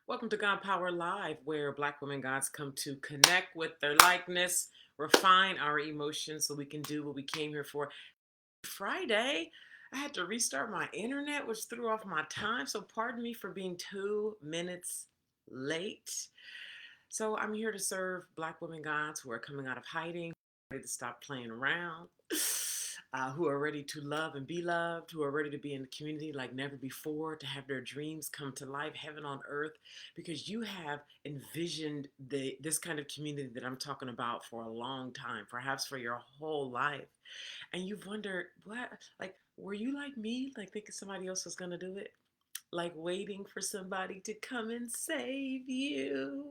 Welcome to God Power Live, where Black women gods come to connect with their likeness, refine our emotions so we can do what we came here for. Friday, I had to restart my internet, which threw off my time. So, pardon me for being 2 minutes late. So, I'm here to serve Black women gods who are coming out of hiding, ready to stop playing around, who are ready to love and be loved, who are ready to be in the community like never before, to have their dreams come to life, heaven on earth, because you have envisioned this kind of community that I'm talking about for a long time, perhaps for your whole life. And you've wondered, what, like, were you like me, like thinking somebody else was going to do it? Like waiting for somebody to come and save you?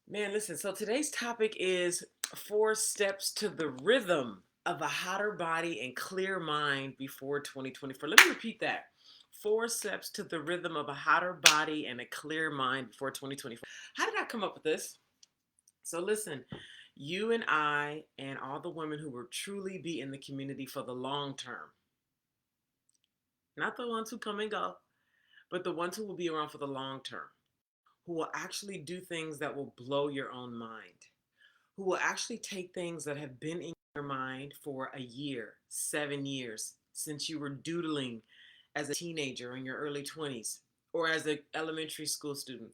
Man, listen, so today's topic is 4 steps to the rhythm of a hotter body and clear mind before 2024. Let me repeat that. 4 steps to the rhythm of a hotter body and a clear mind before 2024. How did I come up with this? So listen, you and I and all the women who will truly be in the community for the long term, not the ones who come and go, but the ones who will be around for the long term, who will actually do things that will blow your own mind, who will actually take things that have been in your mind for a year, 7 years, since you were doodling as a teenager in your early 20s or as an elementary school student,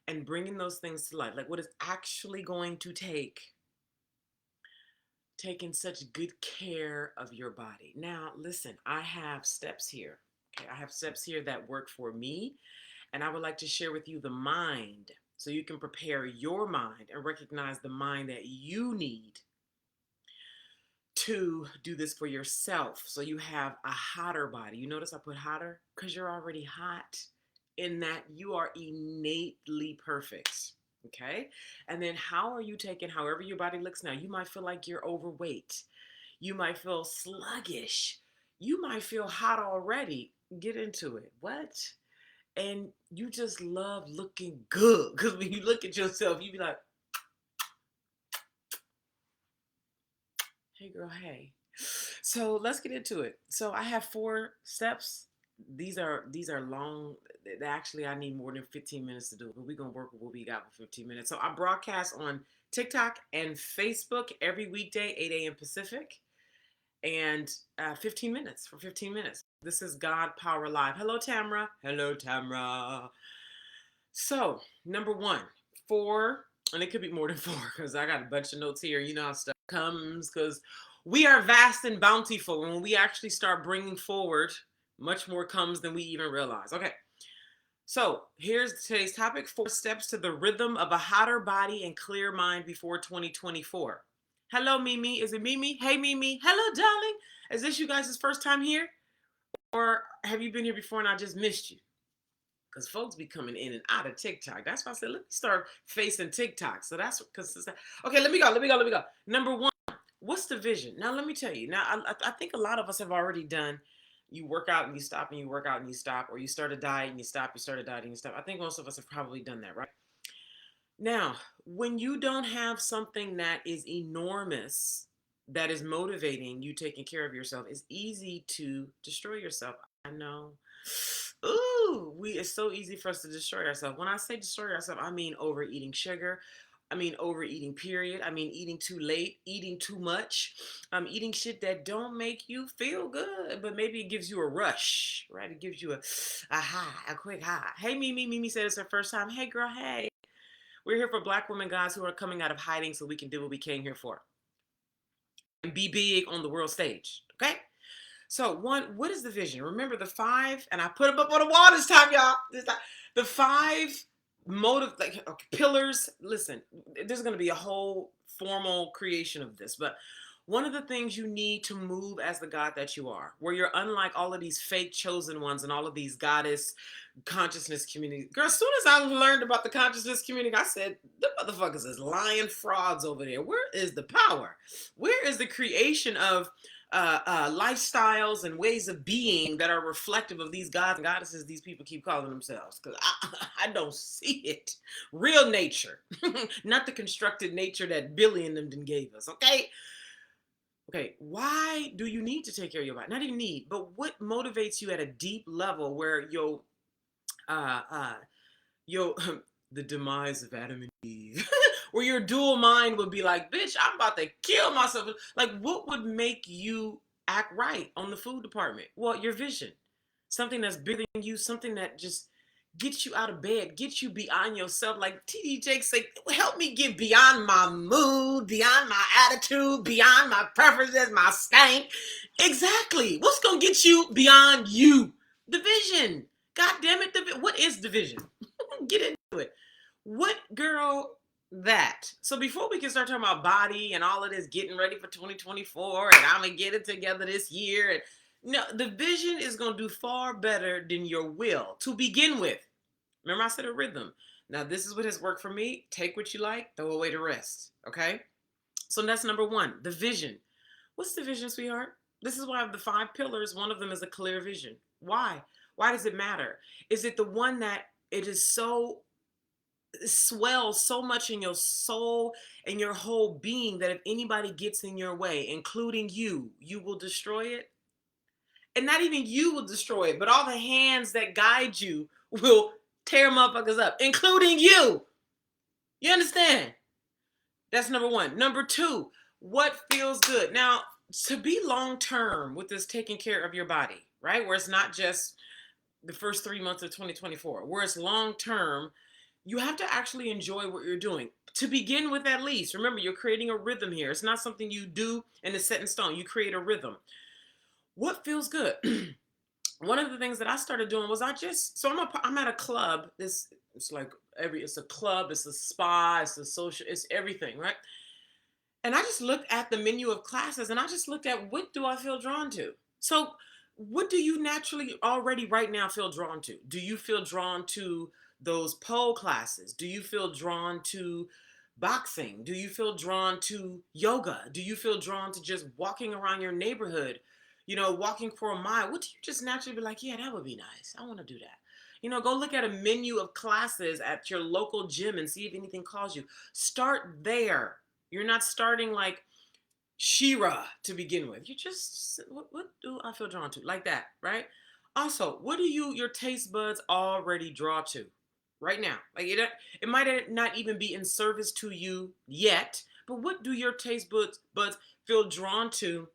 and bringing those things to life. Like what is actually going to take taking such good care of your body. Now, listen, I have steps here. Okay, I have steps here that work for me, and I would like to share with you the mind so you can prepare your mind and recognize the mind that you need to do this for yourself so you have a hotter body. You notice I put hotter because you're already hot in that you are innately perfect. Okay. And then how are you taking however your body looks now? You might feel like you're overweight. You might feel sluggish. You might feel hot already. Get into it. What? And you just love looking good. Because when you look at yourself, you be like, hey girl, hey. So let's get into it. So I have 4 steps. These are long. Actually, I need more than 15 minutes to do it, but we're gonna work with what we got for 15 minutes. So I broadcast on TikTok and Facebook every weekday, 8 a.m. Pacific, and 15 minutes for 15 minutes. This is God Power Live. Hello, Tamra. Hello, Tamra. So number one, four, and it could be more than four because I got a bunch of notes here. You know how stuff comes because we are vast and bountiful. When we actually start bringing forward, much more comes than we even realize. Okay, so here's today's topic: 4 steps to the rhythm of a hotter body and clear mind before 2024. Hello, Mimi. Is it Mimi? Hey, Mimi. Hello, darling. Is this you guys' first time here? Or have you been here before and I just missed you? Because folks be coming in and out of TikTok. That's why I said, let me start facing TikTok. So that's because, okay, let me go. Number one, what's the vision? Now, let me tell you. Now, I think a lot of us have already done, you work out and you stop and you work out and you stop, or you start a diet and you stop, you start a diet and you stop. I think most of us have probably done that, right? Now, when you don't have something that is enormous, that is motivating you taking care of yourself, it's easy to destroy yourself. I know. Ooh, it's so easy for us to destroy ourselves. When I say destroy ourselves, I mean overeating sugar. I mean overeating, period. I mean eating too late, eating too much. Eating shit that don't make you feel good, but maybe it gives you a rush, right? It gives you a high, a quick high. Hey, Mimi. Mimi said it's her first time. Hey, girl, hey. We're here for Black women guys who are coming out of hiding so we can do what we came here for and be big on the world stage. Okay? So, one, what is the vision? Remember the five, and I put them up on the wall this time, y'all. This time. The five pillars. Listen, there's going to be a whole formal creation of this, but one of the things you need to move as the God that you are, where you're unlike all of these fake chosen ones and all of these goddess consciousness communities. Girl, as soon as I learned about the consciousness community, I said, the motherfuckers is lying frauds over there. Where is the power? Where is the creation of lifestyles and ways of being that are reflective of these gods and goddesses these people keep calling themselves? Because I don't see it. Real nature, not the constructed nature that Billy and them done gave us, okay? Okay, why do you need to take care of your body? Not even need, but what motivates you at a deep level where your uh, uh, yo, the demise of Adam and Eve, where your dual mind would be like, bitch, I'm about to kill myself. Like, what would make you act right on the food department? Well, your vision, something that's bigger than you, something that just gets you out of bed, gets you beyond yourself. Like TD Jake say, help me get beyond my mood, beyond my attitude, beyond my preferences, my stank. Exactly. What's gonna get you beyond you? The vision. God damn it. What is division? Get into it. What girl that? So before we can start talking about body and all of this getting ready for 2024 and I'm gonna get it together this year and no, the vision is gonna do far better than your will to begin with. Remember I said a rhythm. Now this is what has worked for me. Take what you like, throw away the rest. Okay? So that's number one, the vision. What's the vision, sweetheart? This is why of the 5 pillars, one of them is a clear vision. Why? Why does it matter? Is it the one that it is so swells so much in your soul and your whole being that if anybody gets in your way, including you, you will destroy it? And not even you will destroy it, but all the hands that guide you will tear motherfuckers up, including you. You understand? That's number one. Number two, what feels good? Now, to be long term with this taking care of your body, right? Where it's not just the first 3 months of 2024, where it's long term, you have to actually enjoy what you're doing. To begin with, at least, remember, you're creating a rhythm here. It's not something you do and it's set in stone. You create a rhythm. What feels good? One of the things that I started doing was I'm at a club. It's like it's a club, it's a spa, it's a social, it's everything, right? And I just looked at the menu of classes and I just looked at what do I feel drawn to. So what do you naturally already right now feel drawn to? Do you feel drawn to those pole classes? Do you feel drawn to boxing? Do you feel drawn to yoga? Do you feel drawn to just walking around your neighborhood, walking for a mile? What do you just naturally be like, yeah, that would be nice. I want to do that. Go look at a menu of classes at your local gym and see if anything calls you. Start there. You're not starting like Shira to begin with. You just, what do I feel drawn to? Like that, right? Also, what do your taste buds already draw to right now? Like it might not even be in service to you yet, but what do your taste buds feel drawn to?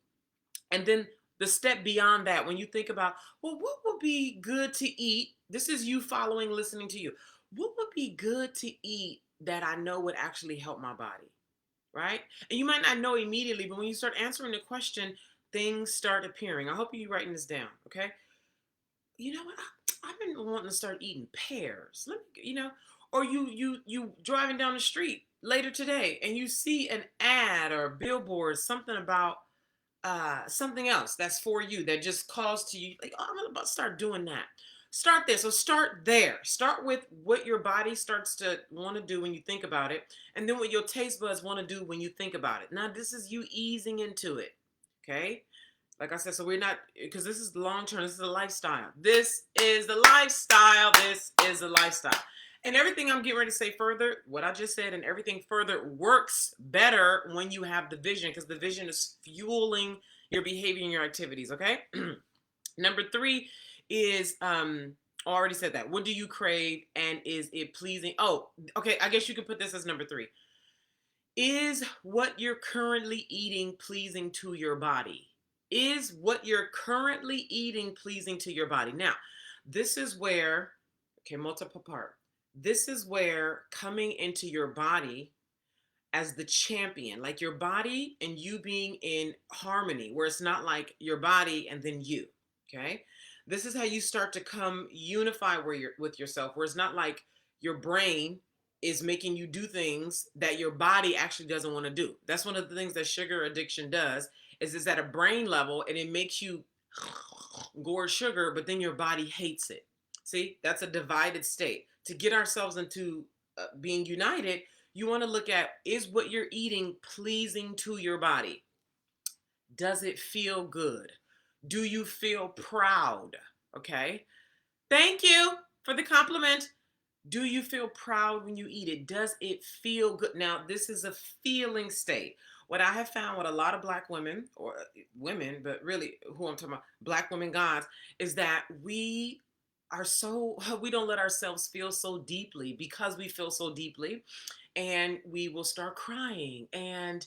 And then the step beyond that, when you think about, well, what would be good to eat? This is you following, listening to you. What would be good to eat that I know would actually help my body? Right? And you might not know immediately, but when you start answering the question, things start appearing. I hope you're writing this down, okay? You know what? I've been wanting to start eating pears. Or you driving down the street later today and you see an ad or a billboard, something about something else that's for you that just calls to you like, oh, I'm about to start doing that. Start there. So start there. Start with what your body starts to want to do when you think about it, and then what your taste buds want to do when you think about it. Now this is you easing into it. Okay, like I said, so we're not, because this is long term. This is a lifestyle. This is the lifestyle. This is the lifestyle. And everything I'm getting ready to say further, what I just said and everything further works better when you have the vision, because the vision is fueling your behavior and your activities, okay? Number three is, I already said that. What do you crave and is it pleasing? Oh, okay, I guess you could put this as number three. Is what you're currently eating pleasing to your body? Is what you're currently eating pleasing to your body? Now, this is where, okay, multiple part. This is where coming into your body as the champion, like your body and you being in harmony, where it's not like your body and then you, okay? This is how you start to come unify with yourself, where it's not like your brain is making you do things that your body actually doesn't want to do. That's one of the things that sugar addiction does, is at a brain level and it makes you gorge sugar, but then your body hates it. See, that's a divided state. To get ourselves into being united, you want to look at, is what you're eating pleasing to your body? Does it feel good? Do you feel proud? Okay. Thank you for the compliment. Do you feel proud when you eat it? Does it feel good? Now, this is a feeling state. What I have found with a lot of Black women, or women, but really who I'm talking about, Black women gods, is that we are so we don't let ourselves feel so deeply because we feel so deeply, and we will start crying, and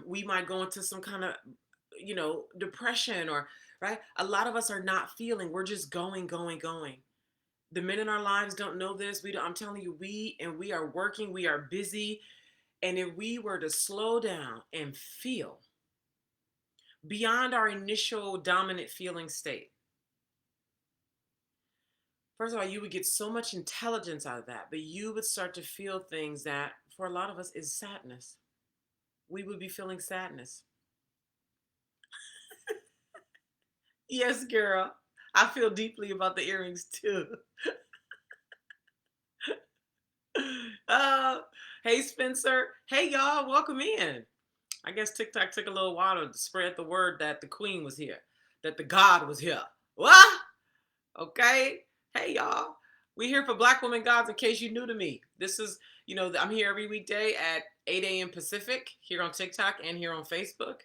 we might go into some kind of depression, or right. A lot of us are not feeling, we're just going. The men in our lives don't know this. We don't, I'm telling you, we are working, we are busy, and if we were to slow down and feel beyond our initial dominant feeling state, first of all, you would get so much intelligence out of that, but you would start to feel things that for a lot of us is sadness. We would be feeling sadness. Yes, girl. I feel deeply about the earrings too. uh, hey, Spencer. Hey, y'all. Welcome in. I guess TikTok took a little while to spread the word that the queen was here, that the God was here. What? Okay. Hey, y'all. We here for Black Women Gods. In case you're new to me, this is, I'm here every weekday at 8 a.m. Pacific here on TikTok and here on Facebook.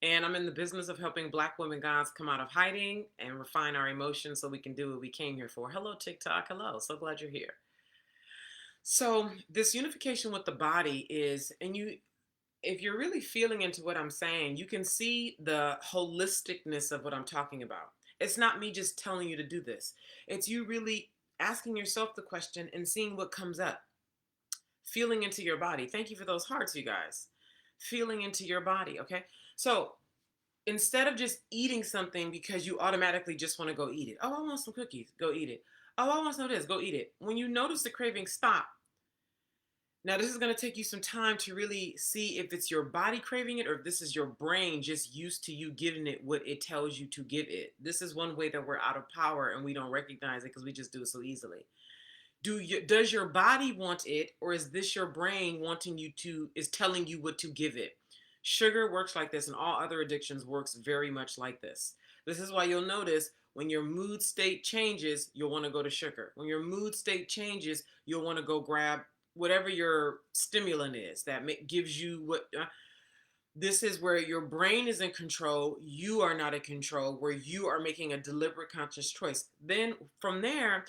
And I'm in the business of helping Black women gods come out of hiding and refine our emotions so we can do what we came here for. Hello, TikTok. Hello. So glad you're here. So this unification with the body is, and if you're really feeling into what I'm saying, you can see the holisticness of what I'm talking about. It's not me just telling you to do this. It's you really asking yourself the question and seeing what comes up. Feeling into your body. Thank you for those hearts, you guys. Feeling into your body, okay? So instead of just eating something because you automatically just want to go eat it. Oh, I want some cookies. Go eat it. Oh, I want some of this. Go eat it. When you notice the craving, stop. Now, this is going to take you some time to really see if it's your body craving it or if this is your brain just used to you giving it what it tells you to give it. This is one way that we're out of power and we don't recognize it because we just do it so easily. Does your body want it, or is this your brain is telling you what to give it? Sugar works like this, and all other addictions works very much like this. This is why you'll notice when your mood state changes, you'll want to go to sugar. When your mood state changes, you'll want to go grab whatever your stimulant is that gives you what. This is where your brain is in control. You are not in control, where you are making a deliberate, conscious choice. Then from there,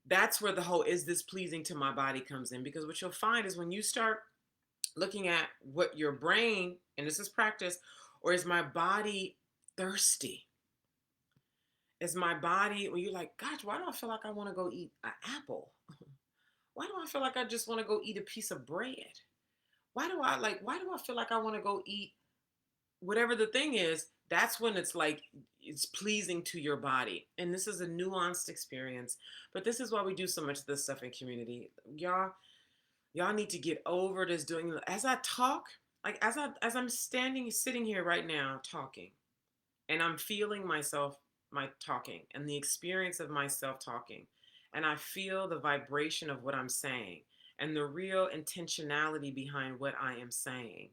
that's where the whole is this pleasing to my body comes in. Because what you'll find is when you start looking at what your brain, and this is practice, or is my body thirsty? Is my body, when you're like, gosh, why do I feel like I want to go eat an apple? Why do I feel like I just want to go eat a piece of bread? Why do I feel like I want to go eat whatever the thing is? That's when it's like it's pleasing to your body. And this is a nuanced experience. But this is why we do so much of this stuff in community. Y'all need to get over this doing as I talk, like as I'm sitting here right now talking, and I'm feeling myself, my talking, and the experience of myself talking, and I feel the vibration of what I'm saying and the real intentionality behind what I am saying.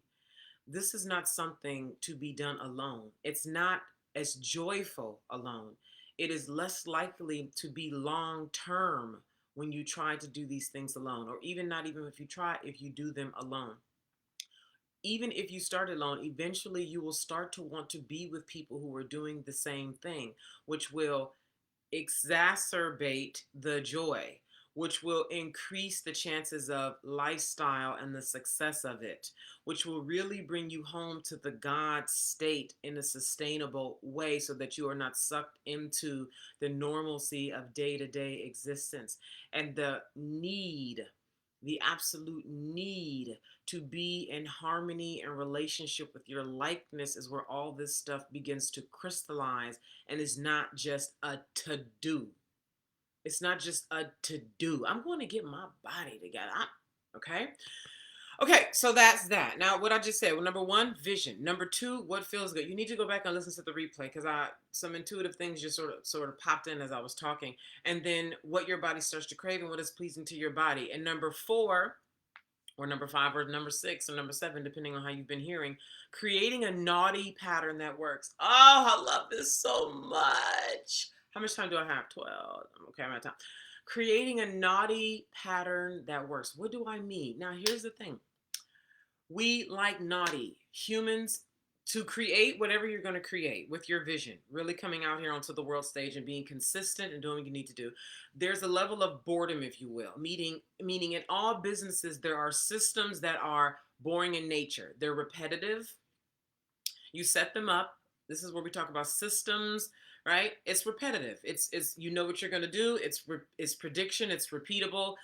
This is not something to be done alone. It's not as joyful alone. It is less likely to be long term when you try to do these things alone, or even not even if you try, if you do them alone. Even if you start alone, eventually you will start to want to be with people who are doing the same thing, which will exacerbate the joy, which will increase the chances of lifestyle and the success of it, which will really bring you home to the God state in a sustainable way so that you are not sucked into the normalcy of day to day existence and the absolute need to be in harmony and relationship with your likeness is where all this stuff begins to crystallize and is not just a to do. It's not just a to do. I'm going to get my body together. Okay. Okay, so that's that. Now, what I just said, well, number one, vision. Number two, what feels good. You need to go back and listen to the replay because some intuitive things just sort of popped in as I was talking. And then what your body starts to crave and what is pleasing to your body. And number four, or number five, or number six, or number seven, depending on how you've been hearing, creating a naughty pattern that works. Oh, I love this so much. How much time do I have? 12. Okay, I'm out of time. Creating a naughty pattern that works. What do I mean? Now, here's the thing. We like naughty. Humans to create whatever you're going to create with your vision, really coming out here onto the world stage and being consistent and doing what you need to do, there's a level of boredom, if you will. Meaning in all businesses, there are systems that are boring in nature. They're repetitive. You set them up. This is where we talk about systems, right? It's repetitive. It's you know what you're going to do. It's prediction. It's repeatable.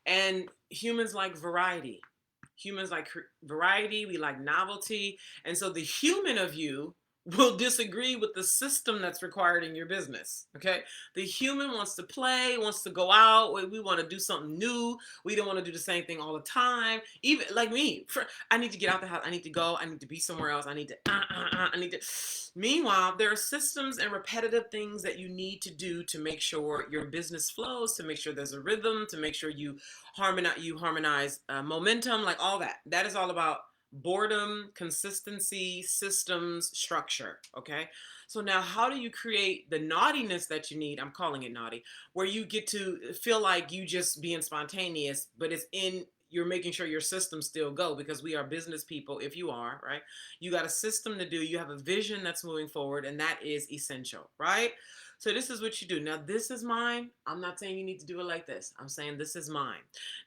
And humans like variety. Humans like variety. We like novelty. And so the human of you will disagree with the system that's required in your business. Okay. The human wants to play, wants to go out. We want to do something new. We don't want to do the same thing all the time. Even like me, I need to get out the house. I need to go. I need to be somewhere else. I need to, I need to. Meanwhile, there are systems and repetitive things that you need to do to make sure your business flows, to make sure there's a rhythm, to make sure you harmonize momentum, like all that. That is all about boredom, consistency, systems, structure. Okay. So now how do you create the naughtiness that you need? I'm calling it naughty, where you get to feel like you just being spontaneous, but it's in you're making sure your systems still go, because we are business people. If you are, right, you got a system to do, you have a vision that's moving forward, and that is essential, right? So this is what you do. Now, this is mine. I'm not saying you need to do it like this. I'm saying this is mine.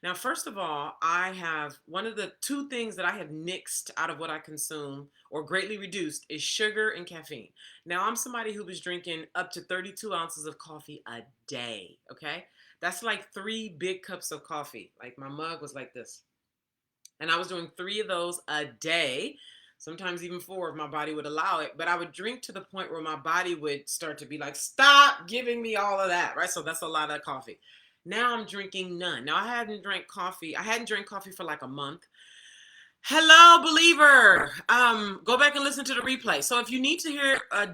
Now, first of all, I have one of the two things that I have nixed out of what I consume or greatly reduced is sugar and caffeine. Now, I'm somebody who was drinking up to 32 ounces of coffee a day. Okay. That's like 3 big cups of coffee. Like my mug was like this. And I was doing 3 of those a day, sometimes even 4 if my body would allow it. But I would drink to the point where my body would start to be like, stop giving me all of that, right? So that's a lot of coffee. Now I'm drinking none. Now I hadn't drank coffee. I hadn't drank coffee for like a month. Hello, believer. Go back and listen to the replay. So if you need to hear a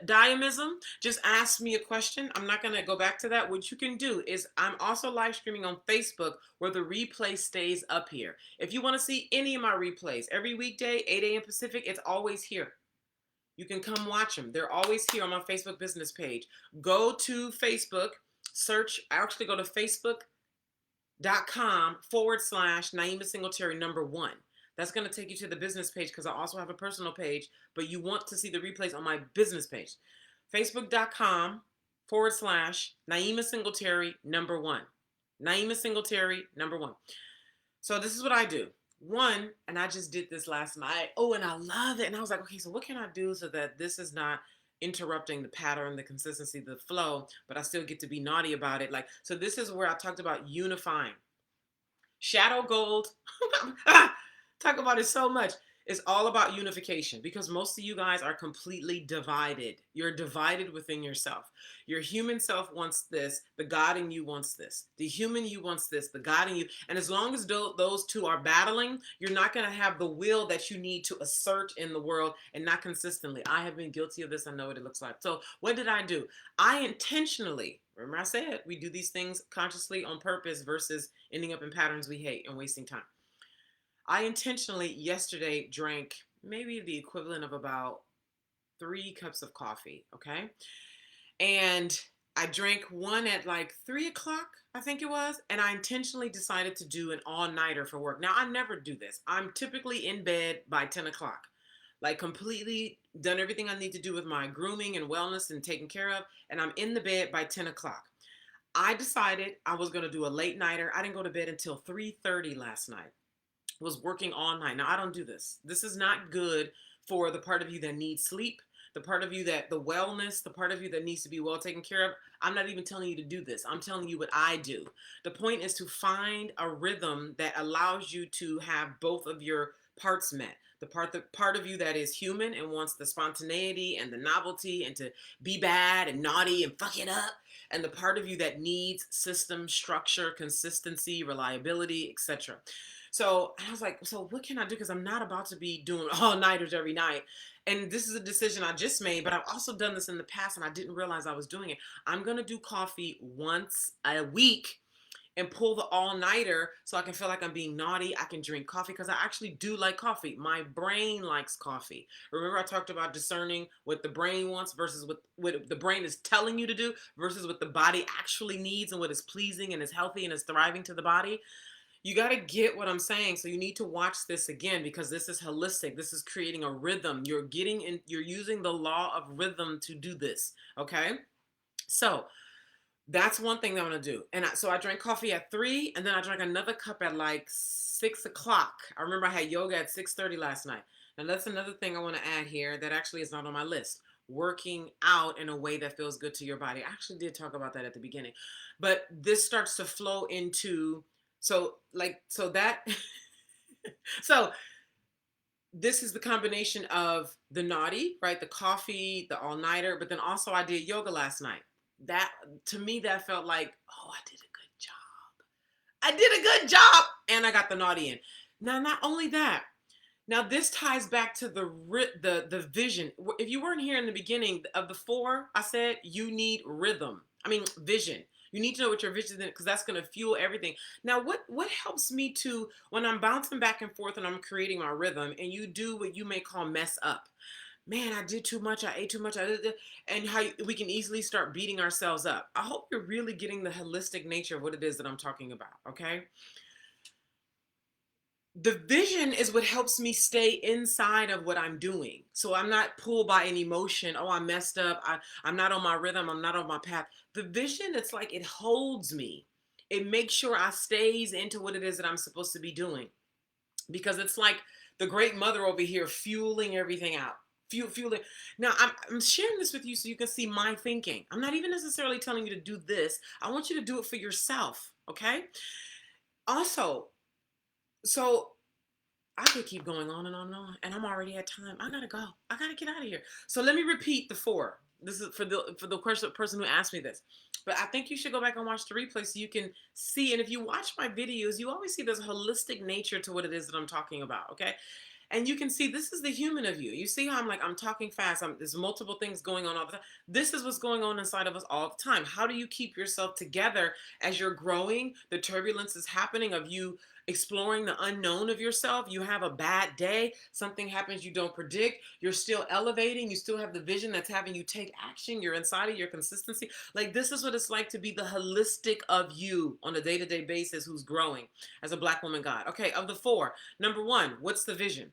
dynamism, just ask me a question. I'm not going to go back to that. What you can do is I'm also live streaming on Facebook where the replay stays up here. If you want to see any of my replays, every weekday, 8 a.m. Pacific, it's always here. You can come watch them. They're always here on my Facebook business page. Go to Facebook, search, actually go to facebook.com/Naima Singletary #1. That's going to take you to the business page because I also have a personal page, but you want to see the replays on my business page. Facebook.com/Naima Singletary #1. Naima Singletary #1. So this is what I do. One, and I just did this last night. Oh, and I love it. And I was like, okay, so what can I do so that this is not interrupting the pattern, the consistency, the flow, but I still get to be naughty about it. Like, so this is where I talked about unifying. Shadow gold. Talk about it so much. It's all about unification because most of you guys are completely divided. You're divided within yourself. Your human self wants this. The God in you wants this. The human you wants this. The God in you. And as long as those two are battling, you're not going to have the will that you need to assert in the world and not consistently. I have been guilty of this. I know what it looks like. So what did I do? I intentionally, remember I said, we do these things consciously on purpose versus ending up in patterns we hate and wasting time. I intentionally yesterday drank maybe the equivalent of about 3 cups of coffee, okay? And I drank one at like 3 o'clock, I think it was, and I intentionally decided to do an all-nighter for work. Now, I never do this. I'm typically in bed by 10 o'clock, like completely done everything I need to do with my grooming and wellness and taking care of, and I'm in the bed by 10 o'clock. I decided I was going to do a late nighter. I didn't go to bed until 3:30 last night. Was working all night. Now, I don't do this. This is not good for the part of you that needs sleep, the part of you that the wellness, the part of you that needs to be well taken care of. I'm not even telling you to do this. I'm telling you what I do. The point is to find a rhythm that allows you to have both of your parts met. The part of you that is human and wants the spontaneity and the novelty and to be bad and naughty and fuck it up. And the part of you that needs system, structure, consistency, reliability, etc. So I was like, so what can I do? Because I'm not about to be doing all-nighters every night. And this is a decision I just made, but I've also done this in the past and I didn't realize I was doing it. I'm going to do coffee once a week and pull the all-nighter so I can feel like I'm being naughty. I can drink coffee because I actually do like coffee. My brain likes coffee. Remember I talked about discerning what the brain wants versus what the brain is telling you to do versus what the body actually needs and what is pleasing and is healthy and is thriving to the body. You got to get what I'm saying. So you need to watch this again because this is holistic. This is creating a rhythm. You're getting in, you're using the law of rhythm to do this. Okay. So that's one thing that I'm going to do. And so I drank coffee at 3 and then I drank another cup at like 6 o'clock. I remember I had yoga at 6:30 last night. And that's another thing I want to add here that actually is not on my list. Working out in a way that feels good to your body. I actually did talk about that at the beginning. But this starts to flow into so that so this is the combination of the naughty, right? The coffee, the all-nighter, but then also I did yoga last night. That to me that felt like, oh, I did a good job. I did a good job and I got the naughty in. Now, not only that, now this ties back to the vision. If you weren't here in the beginning of the 4, I said you need rhythm. I mean vision. You need to know what your vision is because that's going to fuel everything. Now, what helps me to when I'm bouncing back and forth and I'm creating my rhythm, and you do what you may call mess up. Man, I did too much. I ate too much. And how we can easily start beating ourselves up. I hope you're really getting the holistic nature of what it is that I'm talking about. Okay. The vision is what helps me stay inside of what I'm doing. So I'm not pulled by an emotion. Oh, I messed up. I'm not on my rhythm. I'm not on my path. The vision, it's like it holds me. It makes sure I stays into what it is that I'm supposed to be doing. Because it's like the great mother over here fueling everything out. Fueling. Now, I'm sharing this with you so you can see my thinking. I'm not even necessarily telling you to do this. I want you to do it for yourself. Okay. Also, so I could keep going on and on and on, and I'm already at time. I gotta go. I gotta get out of here. So let me repeat the 4. This is for the person who asked me this. But I think you should go back and watch the replay so you can see. And if you watch my videos, you always see this holistic nature to what it is that I'm talking about. Okay. And you can see this is the human of you. You see how I'm talking fast. There's multiple things going on all the time. This is what's going on inside of us all the time. How do you keep yourself together as you're growing? The turbulence is happening of you exploring the unknown of yourself. You have a bad day. Something happens you don't predict. You're still elevating. You still have the vision that's having you take action. You're inside of your consistency. Like this is what it's like to be the holistic of you on a day-to-day basis who's growing as a Black woman God. Okay, of the 4, number 1, what's the vision?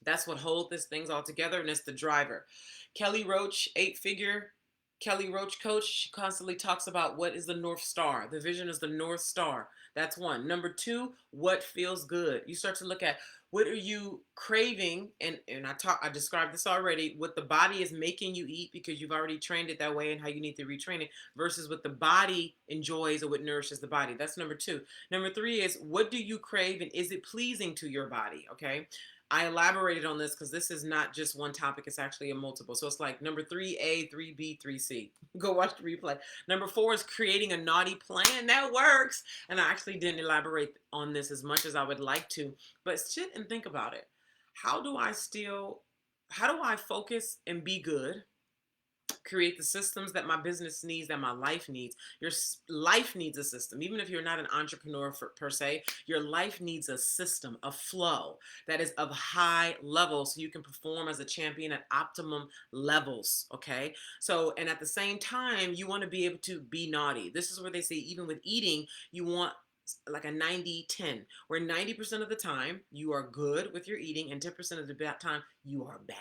That's what holds this things all together, and it's the driver. Kelly Roach, 8-figure Kelly Roach coach, she constantly talks about what is the North Star. The vision is the North Star. That's 1. Number 2, what feels good. You start to look at what are you craving, and I described this already, what the body is making you eat because you've already trained it that way and how you need to retrain it versus what the body enjoys or what nourishes the body. That's number 2. Number 3 is what do you crave and is it pleasing to your body? Okay. I elaborated on this because this is not just one topic. It's actually a multiple. So it's like number 3A, 3B, 3C. Go watch the replay. Number 4 is creating a naughty plan that works. And I actually didn't elaborate on this as much as I would like to, but sit and think about it. How do I focus and be good? Create the systems that my business needs, that my life needs. Your life needs a system. Even if you're not an entrepreneur per se, your life needs a system, a flow that is of high level so you can perform as a champion at optimum levels. Okay. So, and at the same time, you want to be able to be naughty. This is where they say, even with eating, you want like a 90-10, where 90% of the time you are good with your eating and 10% of the time you are bad.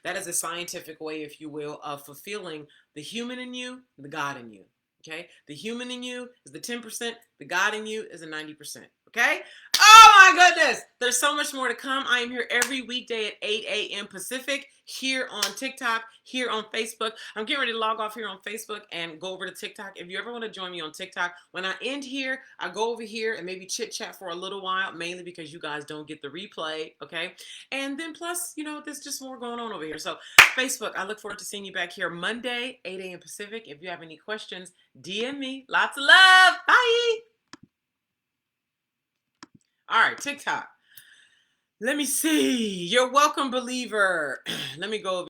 That is a scientific way, if you will, of fulfilling the human in you, the God in you. Okay? The human in you is the 10%, the God in you is the 90%. Okay? Oh my goodness! There's so much more to come. I am here every weekday at 8 a.m. Pacific, here on TikTok, here on Facebook. I'm getting ready to log off here on Facebook and go over to TikTok. If you ever want to join me on TikTok, when I end here, I go over here and maybe chit chat for a little while, mainly because you guys don't get the replay, okay? And then plus, there's just more going on over here. So Facebook, I look forward to seeing you back here Monday, 8 a.m. Pacific. If you have any questions, DM me. Lots of love. Bye. All right, TikTok. Let me see. You're welcome, believer. Let me go over